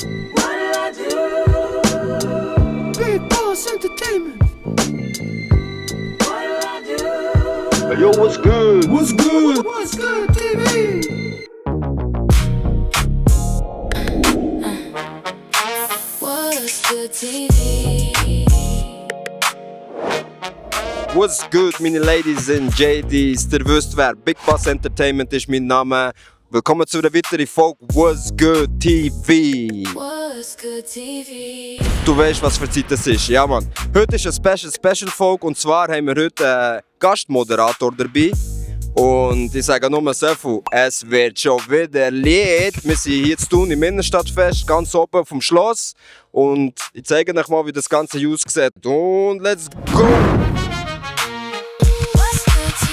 What did I do? Big Boss Entertainment. What did I do? Hey, yo, what's good? What's good? What's good, TV? What's good, TV? What's good, meine Ladies and JDs? Ihr wisst wer, Big Boss Entertainment ist mein Name. Willkommen zu einer weiteren Folge What's Good TV. What's good, TV? Du weißt, was für Zeit es ist. Ja, Mann. Heute ist eine Special Folge und zwar haben wir heute einen Gastmoderator dabei. Und ich sage nur so viel, es wird schon wieder Lied. Wir sind hier zu tun im Innenstadtfest, ganz oben vom Schloss. Und ich zeige euch mal, wie das Ganze aussieht. Und let's go! What's good, TV?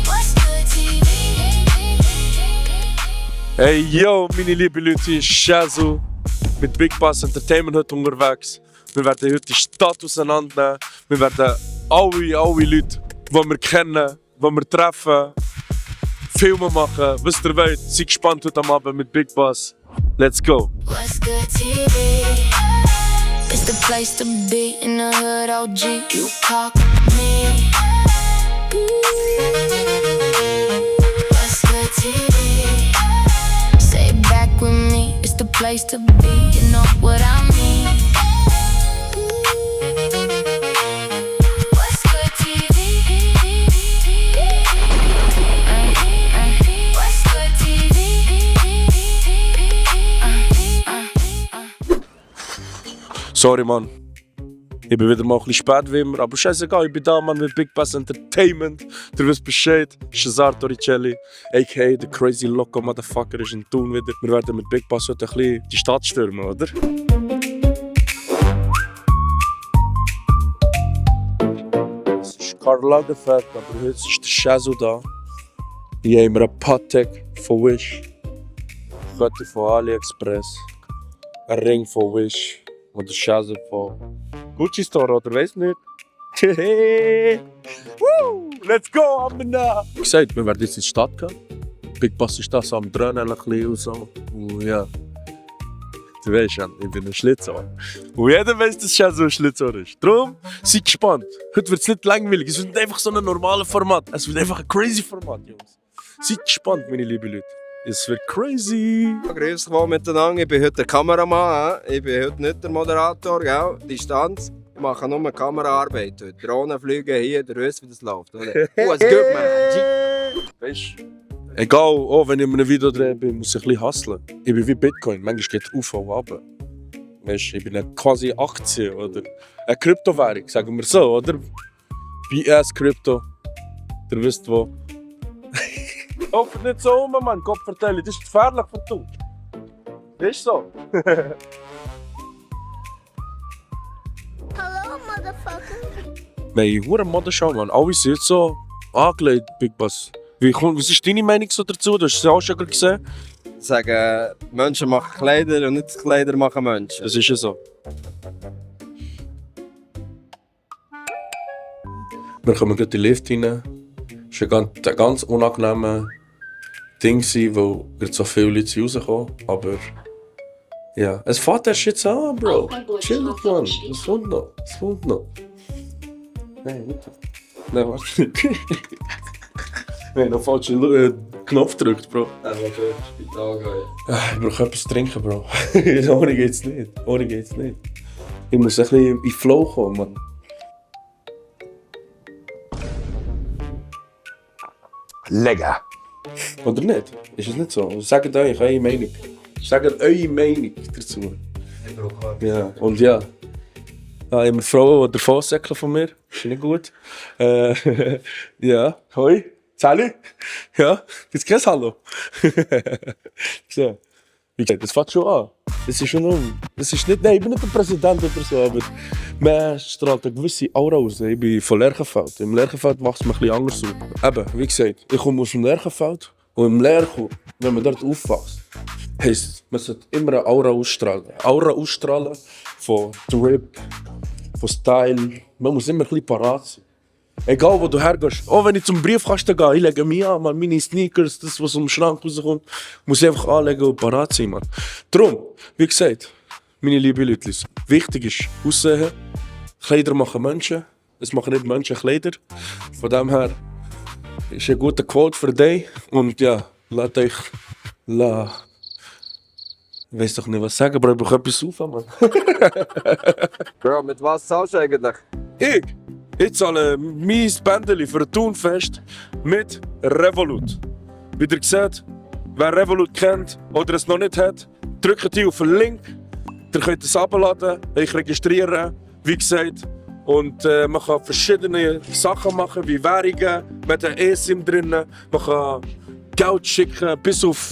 What's good, TV? Hey yo, meine lieben Leute, hier ist Shazu mit Big Boss Entertainment heute unterwegs. Wir werden heute die Stadt auseinandernehmen. Wir werden alle Leute, die wir kennen, die wir treffen, Filme machen, was ihr wollt. Seid gespannt heute am Abend mit Big Boss. Let's go! What's good, TV? It's the place to be in the hood, OG. You call me. What's good, TV? Say it back with me. It's the place to be. You know what I mean. What's good, TV? What's good, TV? Sorry, Mann. Ich bin wieder mal ein bisschen spät wie immer, aber scheißegal, ich bin da, Mann, mit Big Boss Entertainment. Du weißt Bescheid. Shazar Torricelli, a.k.a. The Crazy Loco Motherfucker, ist in Thun wieder. Wir werden mit Big Boss heute ein bisschen die Stadt stürmen, oder? Es ist Karl Lagerfeld, aber heute ist der Shazu da. Hier haben wir einen Patek von Wish, Kette von AliExpress, ein Ring von Wish und der Shazu von Gucci Store, oder weiss nicht? Woo! Let's go, Amina! Wie gesagt, wir werden jetzt in die Stadt gehen. Big Boss ist da so am Dröhnen ein bisschen und so. Und ja. Du weißt ja, ich bin ein Schlitzohr. Und jeder weiss, dass Shazu ein Schlitzohr ist. Darum, seid gespannt. Heute wird es nicht langweilig. Es wird nicht einfach so ein normales Format. Es wird einfach ein crazy Format, Jungs. Seid gespannt, meine lieben Leute. Es wird crazy. Grüß euch miteinander, ich bin heute der Kameramann. Ich bin heute nicht der Moderator, gell? Distanz. Ich mache nur Kameraarbeit heute. Drohnen fliegen hier, der wisst, wie das läuft, oder? What's good, man? Weißt du? Egal, auch wenn ich ein Video drehe, muss ich ein bisschen hustlen. Ich bin wie Bitcoin, manchmal geht es auf und ab. Weißt du, ich bin eine quasi Aktie oder eine Kryptowährung, sagen wir so, oder? BS Krypto. Ihr wisst wo. Hofft nicht so um, Mann, Gott vertelle, das ist gefährlich von du. Ist so. Hello, motherfucker. Nein, hure Modeschau, Mann. Alle sind so angelegt, Big Boss. Was ist deine Meinung so dazu? Du hast es auch schon gesehen. Sagen, Menschen machen Kleider und nicht Kleider machen Menschen. Das ist ja so. Wir kommen gleich in den Lift rein. Es war ein ganz unangenehmes Ding, weil gerade so viele Leute rauskommen. Aber ja, es fährt erst jetzt an, Bro. Chill, Mann. Es kommt noch. Es kommt noch. Nein, nicht. Nein, warte nicht. Nein, noch falschen Knopf gedrückt, Bro. Also für Spital gehen. Ich brauche etwas zu trinken, Bro. Ohne geht's nicht. Ohne geht's nicht. Ich muss ein bisschen in Flow kommen, Mann. Lecker. Oder nicht? Ist es nicht so? Sagt euch eure Meinung. Sagt eure Meinung dazu. Ja, und ja. Ja, ich habe eine Frau, die davon säckeln von mir. Ist nicht gut. Ja, hoi. Sally? Ja, gibt's kein Hallo? So. Wie gesagt, das fängt schon an. Das ist schon das ist nicht, nein, ich bin nicht der Präsident oder so, aber man strahlt eine gewisse Aura aus. Ich bin von Lerchenfeld. Im Lerchenfeld wächst man ein bisschen anders auf. Eben, wie gesagt, ich komme aus dem Lerchenfeld. Und im Lerchen, wenn man dort aufwächst, heisst, man sollte immer eine Aura ausstrahlen. Aura ausstrahlen von Drip, von Style. Man muss immer ein bisschen parat sein. Egal wo du hergehst. Auch wenn ich zum Briefkasten gehe, ich lege mich an, man, meine Sneakers, das was aus dem Schrank rauskommt, muss ich einfach anlegen und parat sein, man. Darum, wie gesagt, meine lieben Leute, wichtig ist Aussehen. Kleider machen Menschen, es machen nicht Menschen Kleider. Von dem her ist ein guter Quote für dich. Und ja, lasst euch... Ich weiß doch nicht, was sagen, aber ich brauche etwas auf, Mann. Bro, mit was zahlst du eigentlich? Ich zahle mein Bändeli für ein Thunfest mit Revolut. Wie ihr seht, wer Revolut kennt oder es noch nicht hat, drückt hier auf den Link. Ihr könnt es abladen, euch registrieren, wie gesagt. Und man kann verschiedene Sachen machen, wie Währungen, mit der eSIM drin. Man kann Geld schicken bis auf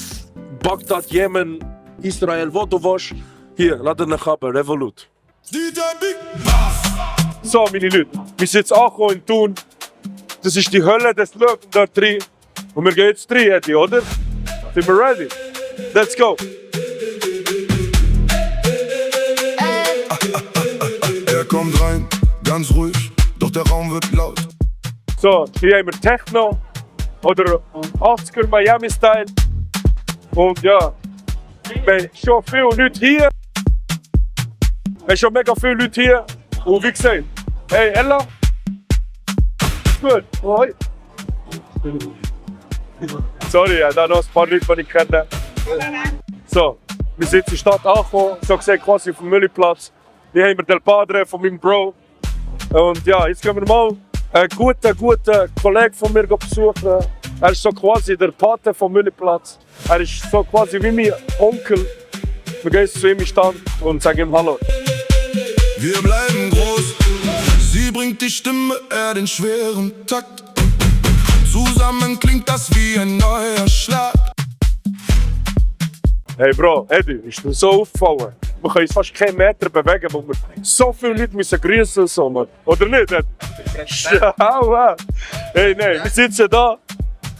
Bagdad, Jemen, Israel, wo du willst. Hier, lad ihn ab, Revolut. So, meine Leute, wir sind jetzt angekommen in Thun. Das ist die Hölle des Löwen da drin. Und wir gehen jetzt rein, Eddie, oder? Sind wir ready? Let's go! Er kommt rein, ganz ruhig, doch der Raum wird laut. So, hier haben wir Techno oder 80er Miami-Style. Und ja, wir haben schon viele Leute hier. Wir haben schon mega viele Leute hier. Und wie gesagt, hey Ella. Gut, hoi. Sorry, ja, da noch ein paar Leute, die ich kenne. So, wir sind in der Stadt angekommen, so gesehen quasi auf dem Müllplatz. Hier haben wir Del Padre von meinem Bro. Und ja, jetzt gehen wir mal einen guten Kollegen von mir besuchen. Er ist so quasi der Pate vom Müllplatz. Er ist so quasi wie mein Onkel. Wir gehen zu ihm in den Stand und sagen ihm Hallo. Wir bleiben groß, sie bringt die Stimme, er den schweren Takt. Zusammen klingt das wie ein neuer Schlag. Hey Bro, Eddie, ist mir so aufgefallen. Wir können uns fast keinen Meter bewegen, weil wir so viele Leute müssen grüßen so, man. Oder nicht, Eddie? Schau, man. Hey, nein, wir sitzen da.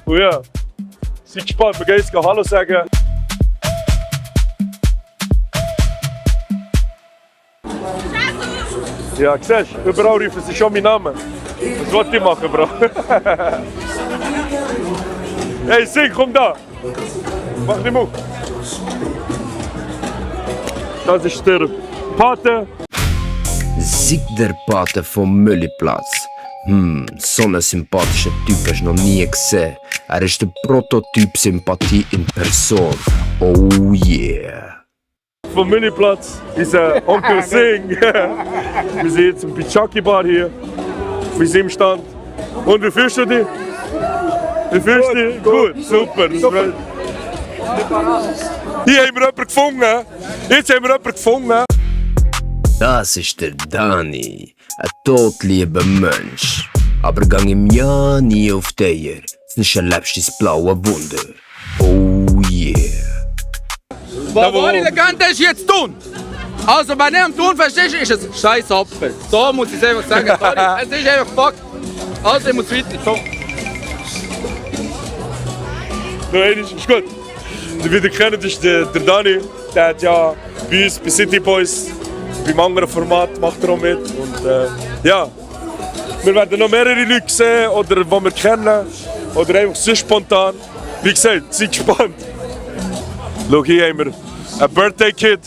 Und ja, seid gespannt, wir gehen jetzt Hallo sagen. Ja, siehst du, überall rufen sie schon meinen Namen. Was wollte ich machen, Bro? Hey, Sing, komm da! Mach nicht auf! Das ist der Pate. Sieg der Pate vom Müllplatz. So einen sympathischen Typ hast du noch nie gesehen. Er ist der Prototyp Sympathie in Person. Oh yeah. Vom Müllplatz ist Onkel Sing. Wir sind jetzt im Pichaki Bar hier. Auf unserem Stand. Und wie fühlst du dich? Wie fühlst du dich? Gut, super. Hier haben wir jemanden gefunden. Jetzt haben wir jemanden gefunden. Das ist der Dani, ein todlieber Mensch. Aber gang ihm ja nie auf die Eier, sonst erlebst du das blaue Wunder. Oh yeah. Was wahre Legende ist jetzt Thun? Also, wenn ihr am Thunfest ist, ist es scheiß Apfel. So muss ich es einfach sagen. Sorry, es ist einfach Fakt. Also, ich muss weiter. So. Nein, ist gut. Wie ihr kennt, ist der Dani. Der hat ja bei uns, bei City Boys, beim anderen Format macht er auch mit. Und ja, wir werden noch mehrere Leute sehen, oder die wir kennen, oder einfach so spontan. Wie gesagt, seid gespannt. Schau, hier haben wir ein Birthday Kid.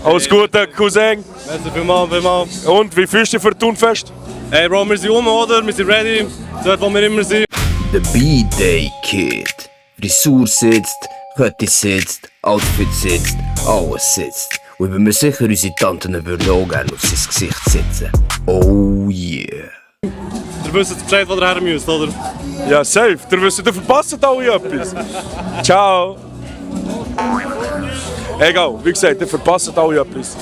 Alles Gute, Cousin. Merci vielmals. Und wie fühlst du dich für das Thunfest? Hey Bro, wir sind rum, oder? Wir sind ready. Dort, wo wir immer sind. Der B-Day Kid. Frisur sitzt, Kette sitzt, Outfit sitzt, alles sitzt. Und ich bin mir sicher, unsere Tanten würden auch gerne auf sein Gesicht sitzen. Oh yeah. Ihr wisst Bescheid, wo ihr her müsst, oder? Ja, safe. Ihr verpasst alle etwas. Ciao. Egal, wie gesagt, ihr verpasst alle etwas.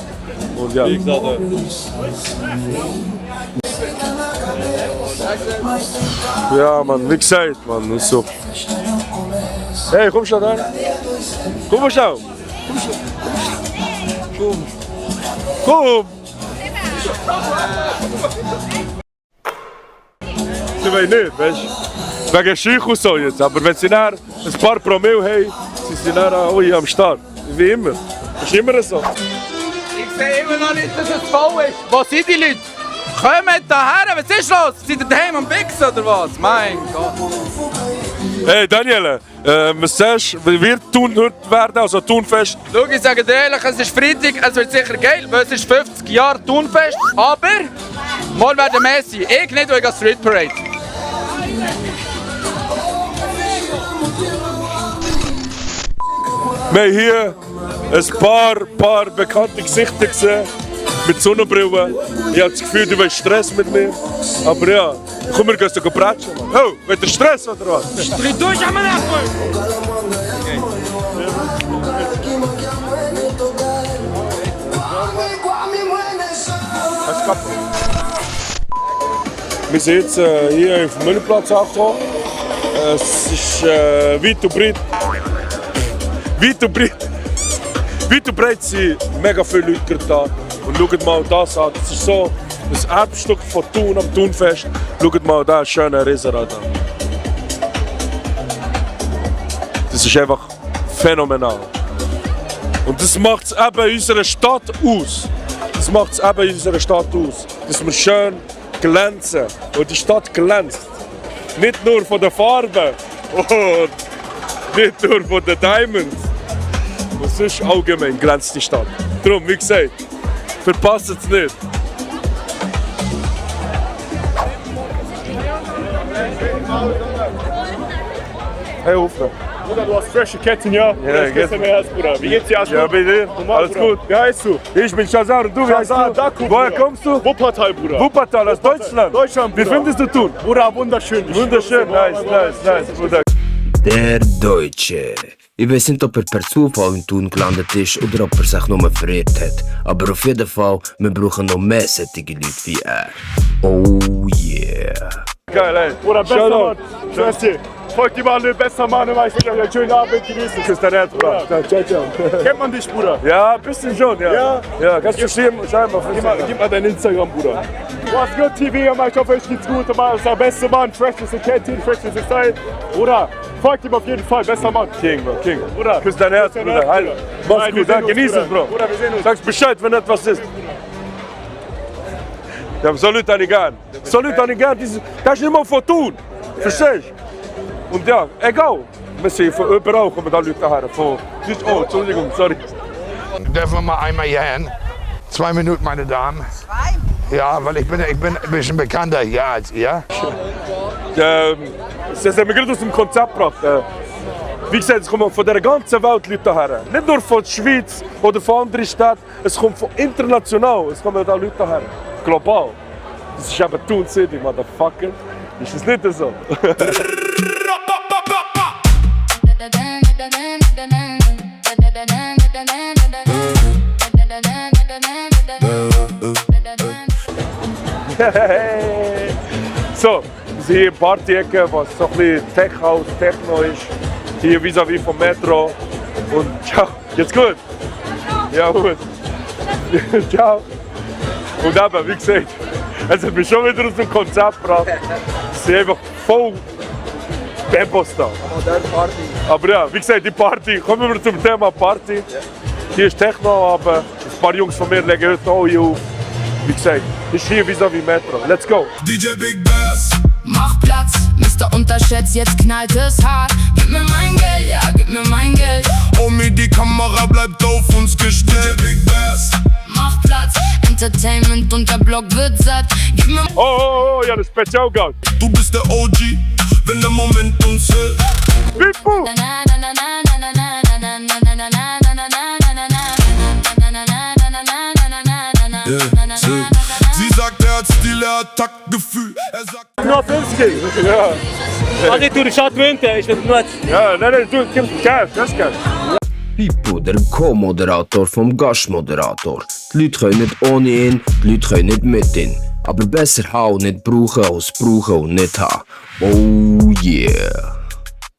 Und ja. Wie gesagt, Ja, man, wie gesagt, man, ist so. Hey, komm schon da. Komm schon. Komm. Sie wollen nicht, weißt du? Wegen Scheuch und so jetzt. Aber wenn sie dann ein paar Promille haben, sind sie dann alle am Start. Wie immer. Das ist immer so. Ich sehe immer noch nicht, dass es voll ist. Wo sind die Leute? Kommt daher, was ist los? Seid ihr daheim am Wichsen oder was? Mein Gott. Hey Daniele, was sagst du, wie wird Thun heute werden, also Thunfest? Schau, ich sage dir ehrlich, es ist Freitag, es wird sicher geil, weil es ist 50 Jahre Thunfest. Aber, mal werden mehr sein. Ich nicht, weil ich gehe Street Parade. Wir haben hier ein paar bekannte Gesichter gesehen, mit Sonnenbrille. Ich habe das Gefühl, du willst Stress mit mir. Aber ja, komm, wir gehen uns bratschen. Oh, wollt ihr Stress oder was? Street durch, am Nachbarn! Wir sind jetzt hier auf dem Müllplatz angekommen. Es ist weit und breit. Weit und breit sind mega viele Leute da. Und schaut mal das an. Das ist so ein Erbstück von Thun am Thunfest. Schaut mal da, schöne Riesenrad an. Das ist einfach phänomenal. Und das macht es eben in unserer Stadt aus. Das macht es eben in unserer Stadt aus. Dass wir schön glänzen. Und die Stadt glänzt. Nicht nur von der Farbe und nicht nur von den Diamonds. Und sonst allgemein glänzt die Stadt. Darum, wie gesagt, verpasst es nicht. Hey, Ufra. Bruder, du hast frische Ketten, ja? Ja, gestern mehr als Bruder. Wie geht's dir? Alles Ja, gut? bei dir? Normal, Alles Bruder. gut? Wie heißt du? Ich bin Shazar und du, wie heißt Shazar du? Daku, Woher Bruder. kommst du? Wuppertal, Bruder. Wuppertal, aus Deutschland. Deutschland, Wie Bruder. findest du Thun? Bruder, wunderschön. Ich Wunderschön, nice, Bruder. Der Deutsche. Ich weiß nicht, ob er per Zufall in Thun gelandet ist oder ob er sich nur verirrt hat. Aber auf jeden Fall, wir brauchen noch mehr solche Leute wie er. Oh yeah. Geil, ey. Bruder, bester Shoutout. Mann. Schwör's dir. Folgt dir mal, bester Mann. Ich wünsche euch einen schönen Abend. Genießen. Küss dein Herz, Bruder. Ciao, ciao. Kennt man dich, Bruder? Ja, ein bisschen schon, ja. Ja? Ja, kannst du scheinbar Gib mal dein Instagram, Bruder. Was gut, TV, ich hoffe, euch geht's gut. Mann, ist der beste Mann. Fresh ist Ketten, fresh ist Style. Bruder, folgt ihm auf jeden Fall. Bester Mann. King, Bro, King. Bruder. Küss dein Herz, Küss dein Bruder. Herz, Heil. Bruder. Mach's Nein, wir gut, sehen dann uns, genieß es, Bruder. Bro. Bruder, wir sehen uns. Sagst Bescheid, wenn etwas ist. Ja, so Leute habe ich gern. So Leute habe ich gern. Das ist nicht mal von Thun. Verstehst du? Und ja, egal. Wir sind von überall kommen da Leute her. Von oh, Entschuldigung, sorry. Dürfen wir mal einmal hier hin? 2 Minuten, meine Damen. Ja, weil ich bin ein bisschen bekannter hier als ihr. Das haben wir gerade aus dem Konzept gebracht. Wie gesagt, es kommen von der ganzen Welt Leute her. Nicht nur von der Schweiz oder von anderen Städten. Es kommt von international. Es kommen da Leute her. Global. Das ist eben Thun City, Motherfucker. Ist das nicht so? So, wir sind hier in Party-Ecke, was so ein bisschen Tech-House, Techno ist. Hier vis-à-vis vom Metro. Und ciao, geht's gut? Ja, gut. Ciao. Und eben, wie gesagt, es hat mich schon wieder aus dem Konzept gebracht. Es sind einfach voll Tempos da. Aber ja, wie gesagt, die Party, kommen wir zum Thema Party. Hier ist Techno, aber ein paar Jungs von mir legen heute auch hier auf. Wie gesagt, ist hier vis-à-vis Metro. Let's go! DJ Big Bass. Mach Platz, Mr. Unterschätzt, jetzt knallt es hart. Gib mir mein Geld, ja, gib mir mein Geld. Omi, die Kamera bleibt auf uns gestellt. DJ Big Bass. Mach Platz, Entertainment und der Block wird satt. Gib mir Oh, ja, das Spezialgast. Du bist der OG, wenn der Moment uns hält. Pipu! Sie sagt, er hat Stil, er hat Taktgefühl. Er sagt, Nur 50. Ja, Ach, du, ich schaut Winter. Ich will nur... ja, nein, du gibst Cash, das ist Cash. Pippo, der Co-Moderator vom Gastmoderator. Die Leute können nicht ohne ihn, die Leute können nicht mit ihm. Aber besser haben und nicht brauchen als brauchen und nicht haben. Oh yeah.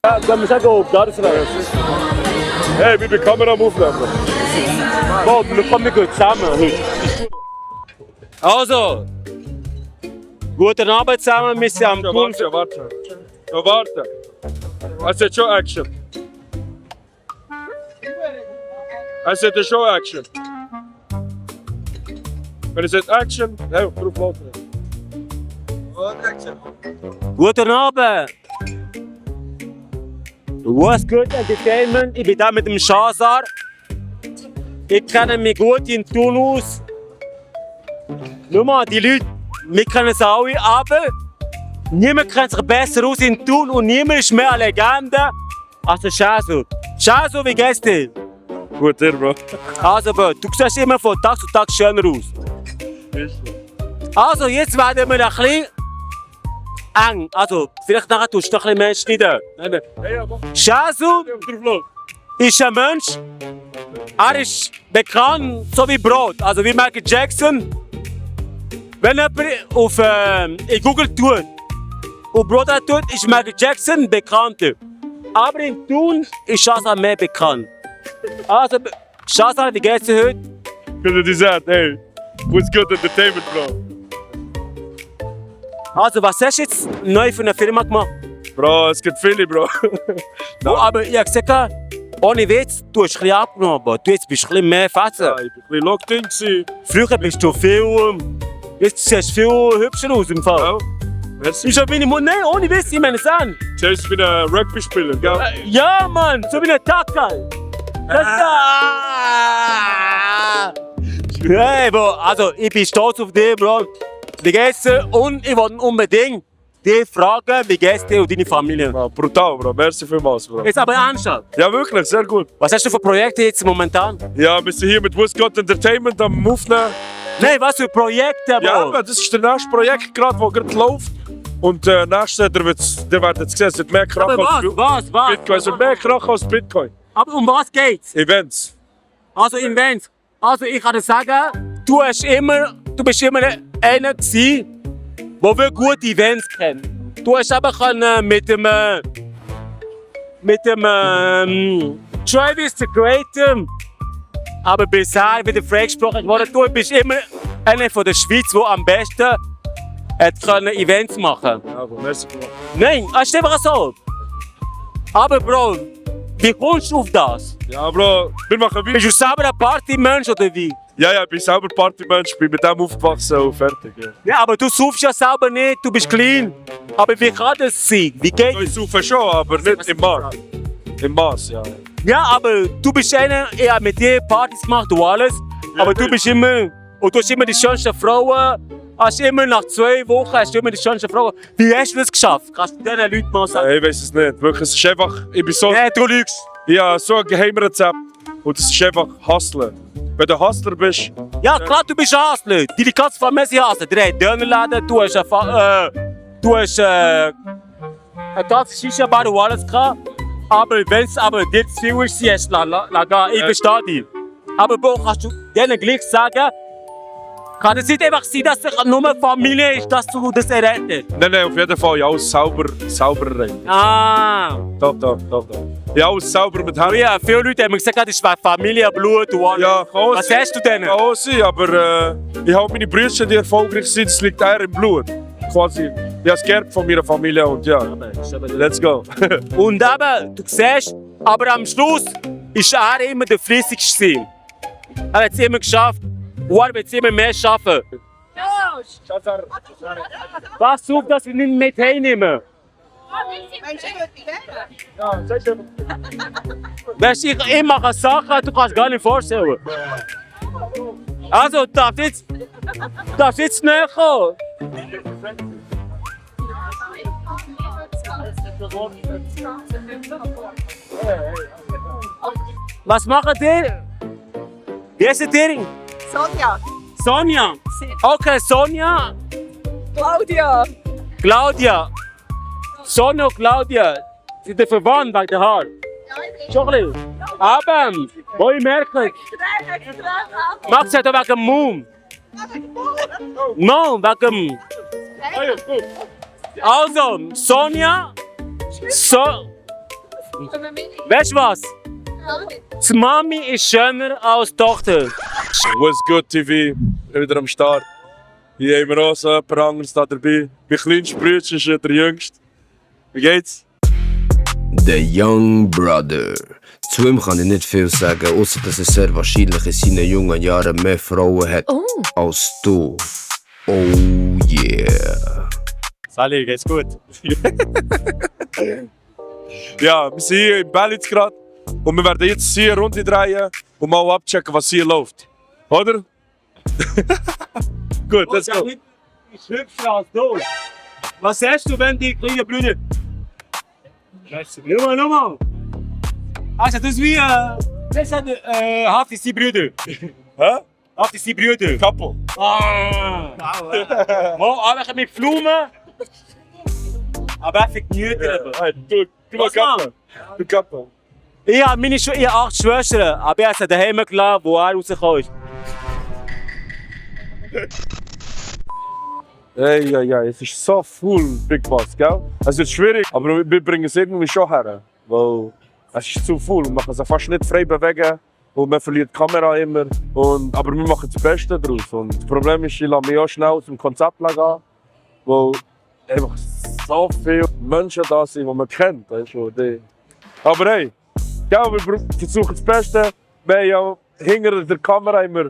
Ja, dann muss ich auch da sein. Hey, wie die Kamera am Aufnehmen? Boah, wir kommen gut zusammen heute. Also, guten Abend zusammen, wir sind am Thun. Warte. Es ist schon Action. Es ist schon Action. Wenn es Action, ja, drauf warten. Guten Abend. Was good Entertainment? Ich bin da mit dem Shazar. Ich kenne mich gut in Thun aus. Schau mal, die Leute, wir kennen es alle, aber niemand kennt sich besser aus in Thun und niemand ist mehr eine Legende als der Shazo. Shazo, wie geht's dir? Gut, dir, Bro. Also, Bro, du siehst immer von Tag zu Tag schöner aus. Also, jetzt werden wir ein bisschen eng. Also, vielleicht nachher tust du noch ein bisschen mehr schneiden. Shazo ist ein Mensch, er ist bekannt, so wie Brot, also wie Michael Jackson. Wenn jemand auf in Google tut und Brot tut, ist Michael Jackson bekannter. Aber in Thun ist Shazar mehr bekannt. Also, Shazar, wie geht's dir heute? Wie du gesagt, hey, what's good Entertainment, Bro? Also, was hast du jetzt neu für eine Firma gemacht? Bro, es gibt viele, Bro. Oh, aber ich hab gesagt, ohne Witz, du hast ein bisschen abgenommen, aber du jetzt bist du ein bisschen mehr Fetzen. Ja, ich war ein bisschen locked in gewesen. Früher bist du viel, jetzt siehst du viel hübscher aus im Fall. Ja, merci. Ist ja meine Mutter, nein, ohne Witz, ich meine es an. Zuerst wie ein Rugby-Spieler, gell? Ja, Mann, so wie ein Tackle. Hey, Bro, also ich bin stolz auf dich, Bro. Wie geht's dir? Und ich wollte unbedingt dich fragen, wie geht's dir und deine Familie? Ja, brutal, Bro. Merci vielmals, Bro. Jetzt aber ernsthaft. Ja, wirklich, sehr gut. Was hast du für Projekte jetzt momentan? Ja, wir sind hier mit What's Good Entertainment am Aufnehmen. Nein, was für Projekte, Bro? Ja, aber das ist der nächste Projekt, gerade, das gerade läuft. Und der nächste, der werdet jetzt sehen, es wird mehr Krach Aber als was? Bitcoin. Es wird mehr Krach als Bitcoin. Aber um was geht's? Events. Also Events. Also ich kann dir sagen, du bist immer einer gewesen, der wirklich gute Events kennt. Du hast aber können mit dem Travis the Great, aber bisher wieder freigesprochen worden. Du bist immer einer von der Schweiz, der am besten hat können Events machen. Ja, Bro, merci vielmals. Nein, das ist einfach so. Aber Bro, wie kommst du auf das? Ja, Bro, wir machen weiter. Bist du selber ein Partymensch oder wie? Ja, ich bin selber Partymensch, bin mit dem aufgewachsen und fertig. Ja. Ja, aber du saufst ja selber nicht, du bist clean. Aber wie kann das sein? Wie geht Ich saufe schon, aber nicht im Maß. Im Maß, ja. Ja, aber du bist einer, ich habe mit dir Partys gemacht und alles. Aber du bist immer, und du hast immer die schönsten Frauen. Hast immer nach 2 Wochen hast du immer die schönsten Frauen. Wie hast du das geschafft? Kannst du diesen Leuten mal sagen? Ich weiß es nicht. Wirklich, es ist einfach, ich bin so... Nein, du lügst. Ja, so ein Geheimrezept. Und es ist einfach Hustlen. Wenn du Hustler bist... Ja, klar, du bist Hustler. Deine ganze Familie sind Hustler. Du hast einen Dönerladen, du hast eine ganze Shisha-Bar und alles gehabt. Aber wenn es dir zu viel ist, siehst du, ich verstehe dich. Aber Bro, kannst du denen gleich sagen, kann es nicht einfach sein, dass es nur Familie ist, dass du das errettet? Nein, auf jeden Fall. Ja, alles sauber rein. Ah. Doch. Ja, alles sauber mit Händen. Ja, viele Leute haben mir gesagt, das ist Familie, Blut und alles. Ja, was hast du denn? Kann auch sein, aber ich habe meine Brüder, die erfolgreich sind, es liegt eher im Blut. Quasi. Ich habe es geerbt von meiner Familie und ja, let's go. Und eben, du siehst, aber am Schluss war er immer der Flüssigste. Er hat es immer geschafft und er wird es immer mehr schaffen. Pass auf, dass wir nicht mit heimnehmen. Weißt du, ich mache Sachen, du kannst gar nicht vorstellen. Also, darfst du jetzt näher kommen? Was macht ihr? Wie heißt ihr? Sonja. Sonja? Okay, Sonja. Claudia. Sonja und Claudia. Sind ihr verwandt wegen der Haare? Schon ein bisschen. Aber, wo ich merke, Max hat wegen dem Mund. No, wegen dem... Also, Sonja. Weißt du was? Die Mami ist schöner als die Tochter. What's Good TV, wieder am Start. Hier haben wir auch so jemand anderes da dabei. Mein kleinster Bruder ist der jüngste. Wie geht's? The Young Brother. Zu ihm kann ich nicht viel sagen, außer dass er sehr wahrscheinlich in seinen jungen Jahren mehr Frauen hat als du. Oh yeah. Sali, geht's gut? Ja, wir sind hier in Bellitz gerade und wir werden jetzt hier eine Runde drehen und mal abchecken, was hier läuft. Oder? Gut, let's go. Ich hüpfe als du. Was sagst du, wenn die kleinen Brüder... Scheiße, nochmal. Also, das ist wie... Das sind Hafti seine Brüder. Hä? Hafti seine Brüder. Couple. Ah! Mal einfach mit Blumen. Aber einfach Gemüter. Hey, du mal Couple. Du Couple. Ich habe 8 Schwestern, aber ich habe sie daheim gelassen, wo er rausgekommen ist. Ja, es ist so full Big Boss, gell? Es wird schwierig, aber wir bringen es irgendwie schon her. Weil es ist zu full, man kann sich fast nicht frei bewegen und man verliert die Kamera immer. Aber wir machen das Beste daraus. Und das Problem ist, ich lasse mich auch schnell aus dem Konzept gehen, weil einfach so viele Menschen da sind, die man kennt. Weißt du, aber hey, gell, wir versuchen das Beste. Wir haben ja hinter der Kamera immer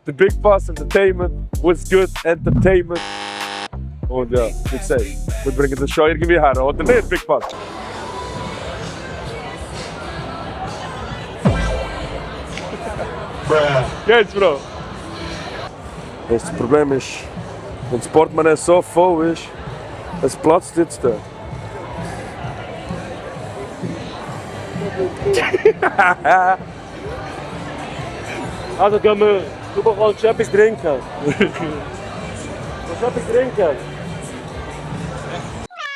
den Big Boss Entertainment, What's Good Entertainment. Und ja, wie gesagt, wir bringen das schon irgendwie her, oder nicht, Big Boss? Geht's, Bro? Das Problem ist, wenn das Portemonnaie so voll ist, es platzt jetzt da. Also gehen wir, du bekommst etwas trinken. Du willst etwas trinken?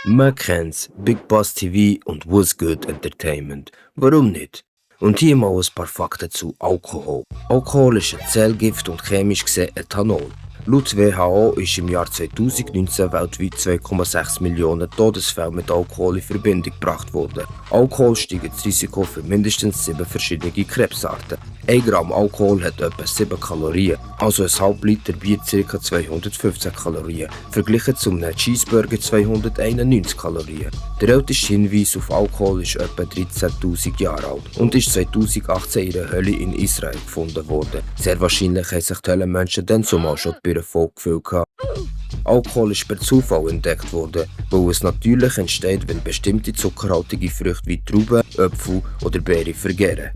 Man kennt's, Big Boss TV und What's Good Entertainment. Warum nicht? Und hier mal ein paar Fakten zu Alkohol. Alkohol ist ein Zellgift und chemisch gesehen Ethanol. Laut WHO ist im Jahr 2019 weltweit 2,6 Millionen Todesfälle mit Alkohol in Verbindung gebracht worden. Alkohol steigt das Risiko für mindestens 7 verschiedene Krebsarten. 1 Gramm Alkohol hat etwa 7 Kalorien, also ein halb Liter Bier ca. 215 Kalorien, verglichen zu einem Cheeseburger 291 Kalorien. Der älteste Hinweis auf Alkohol ist etwa 13.000 Jahre alt und ist 2018 in einer Höhle in Israel gefunden worden. Sehr wahrscheinlich haben sich die Höhlenmenschen dann zumal schon bei einer Folge gefühlt. Alkohol ist per Zufall entdeckt worden, weil es natürlich entsteht, wenn bestimmte zuckerhaltige Früchte wie Trauben, Äpfel oder Beeren vergären.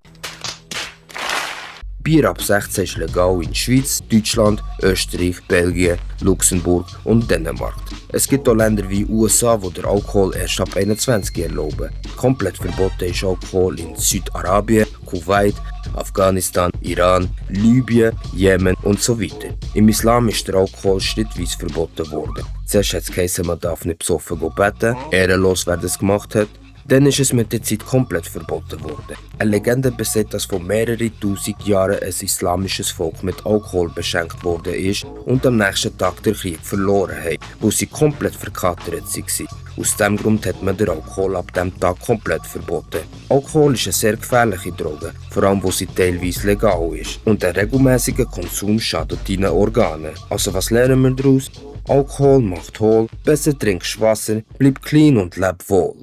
Bier ab 16 ist legal in Schweiz, Deutschland, Österreich, Belgien, Luxemburg und Dänemark. Es gibt auch Länder wie USA, wo der Alkohol erst ab 21 erlauben. Komplett verboten ist Alkohol in Südarabien, Kuwait, Afghanistan, Iran, Libyen, Jemen und so weiter. Im Islam ist der Alkohol schrittweise verboten worden. Zuerst hat es geheißen, man darf nicht besoffen beten, ehrenlos wer das gemacht hat. Dann ist es mit der Zeit komplett verboten worden. Eine Legende besagt, dass vor mehreren tausend Jahren ein islamisches Volk mit Alkohol beschenkt worden ist und am nächsten Tag den Krieg verloren hat, wo sie komplett verkatert waren. Aus diesem Grund hat man den Alkohol ab diesem Tag komplett verboten. Alkohol ist eine sehr gefährliche Droge, vor allem wo sie teilweise legal ist. Und ein regelmäßiger Konsum schadet deinen Organen. Also was lernen wir daraus? Alkohol macht hohl, besser trinkst Wasser, bleib clean und leb wohl.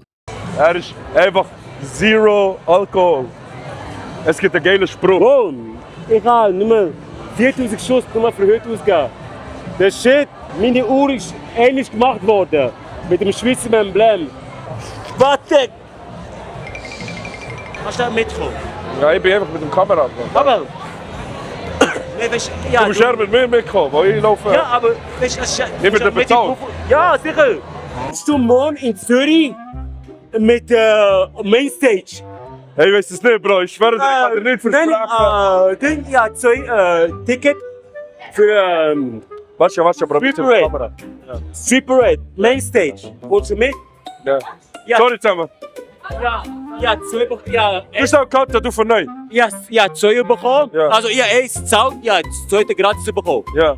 Er ist einfach Zero Alkohol. Es gibt einen geilen Spruch. Wow, ich habe nur mal 4000 Schuss nur für heute ausgegeben. Der Shit, meine Uhr ist ähnlich gemacht worden. Mit dem Schweizer Emblem. Warte! Kannst du mitkommen? Ja, ich bin einfach mit dem Kamera gekommen. Aber... Nee, weißt, ja, Du musst eher mit mir mitkommen, weil ich laufe... Ja, aber... Weißt, es ist, Ich bin bezahlt. Ja, sicher. Bist du morgen in Zürich mit Mainstage? Hey, ich weiß es nicht, Bro. Ich schwöre dir, ich kann dir nicht versprechen. Ja, 2 Ticket für Warte, Bro. Street Parade. Street Parade, Mainstage. Willst du mit? Ja. Ja. Sorry zusammen. Ja, 2 ja, Du bist auch Karte, du von neu. ja, 2 bekommen. Ja. Also, ja, 1 zahlt, ja, das 2 gratis bekommen. Ja.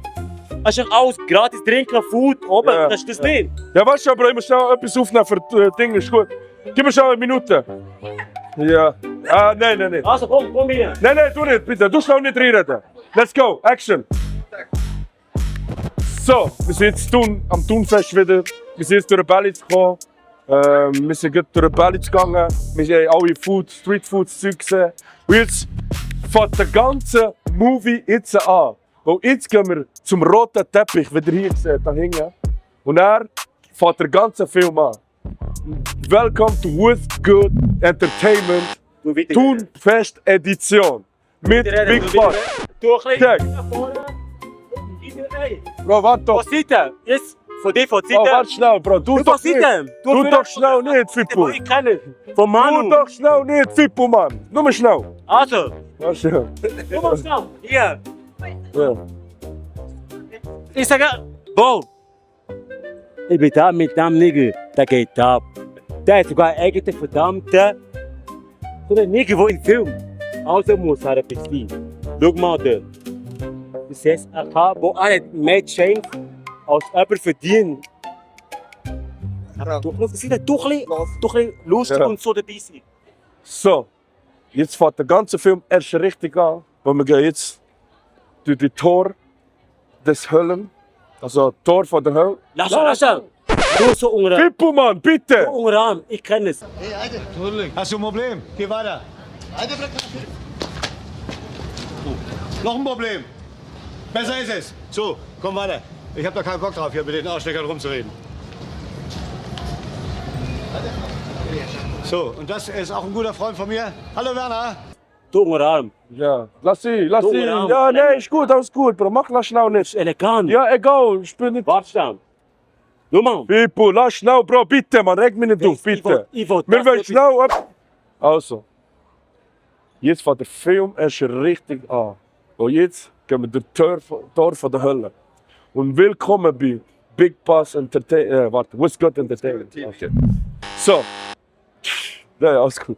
Hast du alles gratis trinken, Food, oben, Ja. das ist das nicht. Ja, warte schon, Bro. Ich muss schnell etwas aufnehmen für das Ding. Ist gut. Gib mir schon eine Minute. Ja. Ah, nein. Also, komm rein. Nein, du nicht, bitte. Du schnell nicht reinreden. Let's go. Action. So, wir sind jetzt am Thunfest wieder. Wir sind jetzt durch den Bellitz gekommen. Wir sind gerade durch den Bellitz gegangen. Wir haben alle Street-Food-Zeug gesehen. Und jetzt fängt der ganze Movie jetzt an. Weil jetzt gehen wir zum roten Teppich, wie ihr hier seht, da hinten. Und dann fängt der ganze Film an. Welcome to With Good Entertainment Tunfest Edition. Mit Big Boss. Check. Bro, warte doch. Von Seite. Jetzt, von dir, von Seite. Oh, warte schnell, Bro. Du von Seite. Du doch schnell nicht, Fippo. Ich kenne von Du Manu. doch schnell nicht, Fippo, Mann. Nur mal schnell. Also, Warte schnell. du machst schnell. Hier. Ja. Ich sage, Bro. Ich bin da mit dem Nigger, der geht ab. Der hat sogar eigentlich verdammte. So ein Nigger, der im Film. Also muss er etwas sein. Schau mal da. Du siehst, er hat mehr Change als jemand verdient. Du musst ein bisschen lustig Ja. und so dabei sein. So, jetzt fängt der ganze Film erst richtig an. Weil wir gehen jetzt durch die Tor des Höllen. Also Tor von der Hölle. Lass schon. Du so unter Fippo, Mann, bitte! Arm. Ich kenne es. Hey, Alter, hast du ein Problem? Geh weiter. Alter, bleib noch ein Problem. Besser ist es. So, komm weiter. Ich hab da keinen Bock drauf, hier mit den Arschlöchern rumzureden. So, und das ist auch ein guter Freund von mir. Hallo Werner. Du unter Arm. Ja, lass sie. Du, Ja, ja. nee, ist gut, alles gut, Bro. Mach lass schnell nicht. Elegant. Ja, egal, ich bin nicht. Warte schnell. Schau mal. Fippo, lass schnell, Bro, bitte, man, reg mich nicht auf, bitte. Ich will Wir das wollen nicht- schnell ab. Also, jetzt fängt der Film erst richtig an. Und jetzt gehen wir durch Tor von der Hölle. Und willkommen bei Big Boss Entertainment. Warte, With Good Entertainment. Okay. So. Ja, alles gut.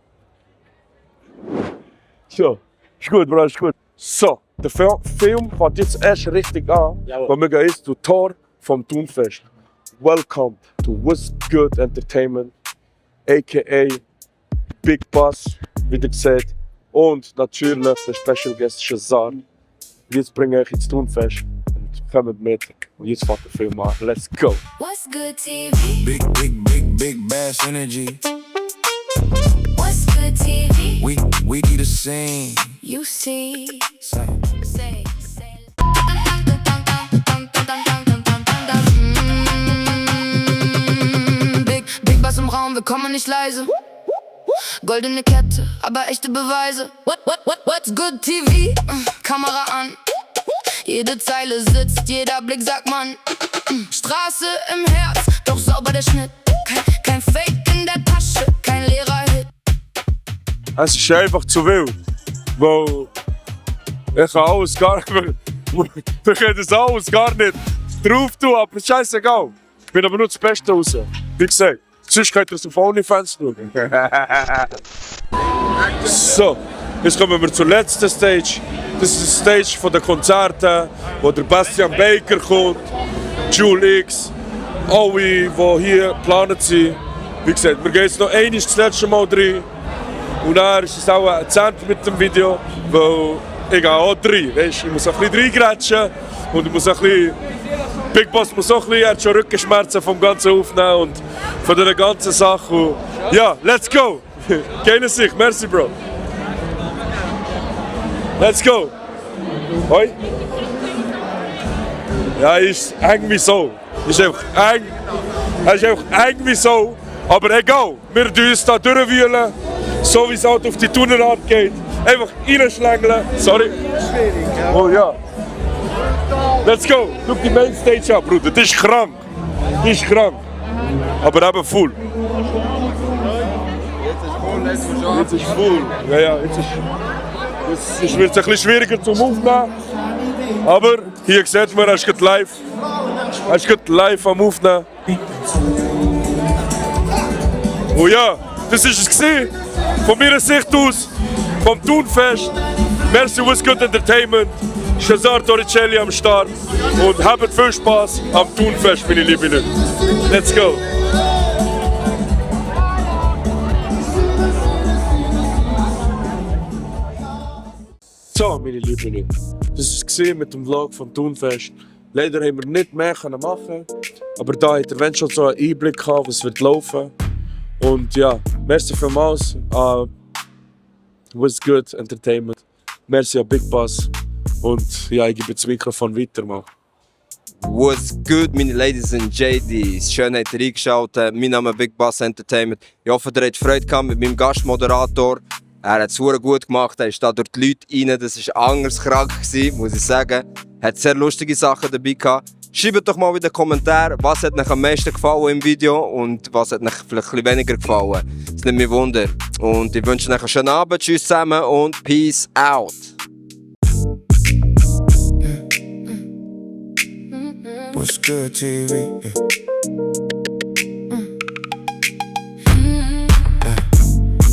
So. Ist gut, Bro, ist gut. So, der Film fängt jetzt erst richtig an. Jawohl. Weil wir gehen jetzt durch Tor vom Tunfest. Welcome to With Good Entertainment, a.k.a. Big Boss, wie gesagt. Und natürlich der Special Guest Shazar. Jetzt bringe ich ins Tunfest und kommt mit. Und jetzt fängt der Film an. Let's go! What's good TV? Big bass energy. What's good TV? We do the same. You see. Say. Say. Big Bass im Raum, wir kommen nicht leise. Goldene Kette, aber echte Beweise. What's good TV? Kamera an. Jede Zeile sitzt, jeder Blick sagt man. Straße im Herz, doch sauber der Schnitt. Kein Fake in der Tasche, kein leerer Hit. Es ist einfach zu wild. Weil ich kann alles gar nicht mehr. Ich kann das alles gar nicht drauf tun, aber scheißegal. Ich bin aber nur das Beste raus. Wie gesagt, sonst könnt ihr es auf OnlyFans schauen. So, jetzt kommen wir zur letzten Stage. Das ist die Stage von den Konzerten, wo der Bastian Baker kommt, Jule X, alle, die hier geplant sind. Wie gesagt, wir gehen jetzt noch einmal das letzte Mal rein. Und dann ist es auch ein Zent mit dem Video, weil ich gehe auch rein. Weißt, ich muss ein bisschen reingrätschen und ich muss ein bisschen... Big Boss muss auch ein bisschen, er hat schon Rückenschmerzen vom ganzen Aufnehmen und von dieser ganzen Sache. Und ja, let's go! Keine sich, merci Bro. Let's go! Hoi? Ja, ist eng wie so. Ist einfach eng. Er ist einfach eng wie so. Aber egal, wir tun uns da durchwühlen, so wie es halt auf die Tunerart geht. Einfach reinschlängeln. Sorry. Oh ja. Let's go. Schau die Mainstage an, Bruder. Das ist krank. Das ist krank. Aber eben full. Jetzt ist full. Ja, ja, jetzt wird es ein bisschen schwieriger zum Aufnehmen. Aber hier sieht man, er ist gerade live. Er ist gerade live am Aufnehmen. Oh ja, das war es gewesen. Von meiner Sicht aus, vom Tunfest. Merci With Good Entertainment. Shazar Torricelli am Start. Und habt viel Spaß am Tunfest, meine lieben Leute. Let's go! So, meine lieben Leute. Das war es mit dem Vlog vom Tunfest. Leider haben wir nicht mehr machen, aber da hat er schon so einen Einblick gehabt, was wird laufen. Und ja, merci vielmals an With Good Entertainment. Merci an Big Boss. Und ja, ich gebe das Mikrofon weiter, Mann. What's good, meine Ladies and JDs? Schön, habt ihr reingeschaut. Mein Name ist Big Bass Entertainment. Ich hoffe, ihr habt Freude gehabt mit meinem Gastmoderator. Er hat es sehr gut gemacht, er ist da durch die Leute rein. Das war anders krank, muss ich sagen. Er hat sehr lustige Sachen dabei gehabt. Schreibt doch mal in den Kommentaren, was hat euch am meisten gefallen im Video und was hat euch vielleicht ein bisschen weniger gefallen. Das nimmt mich Wunder. Und ich wünsche euch einen schönen Abend. Tschüss zusammen und Peace out. What's good, TV?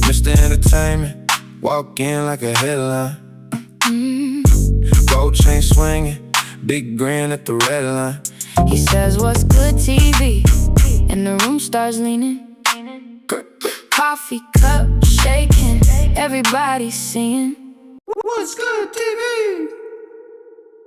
Mr. Entertainment, walk in like a headline. Gold chain swinging, big grin at the red line. He says, what's good TV? And the room starts leaning. Coffee cup shaking, everybody seeing. What's good, TV?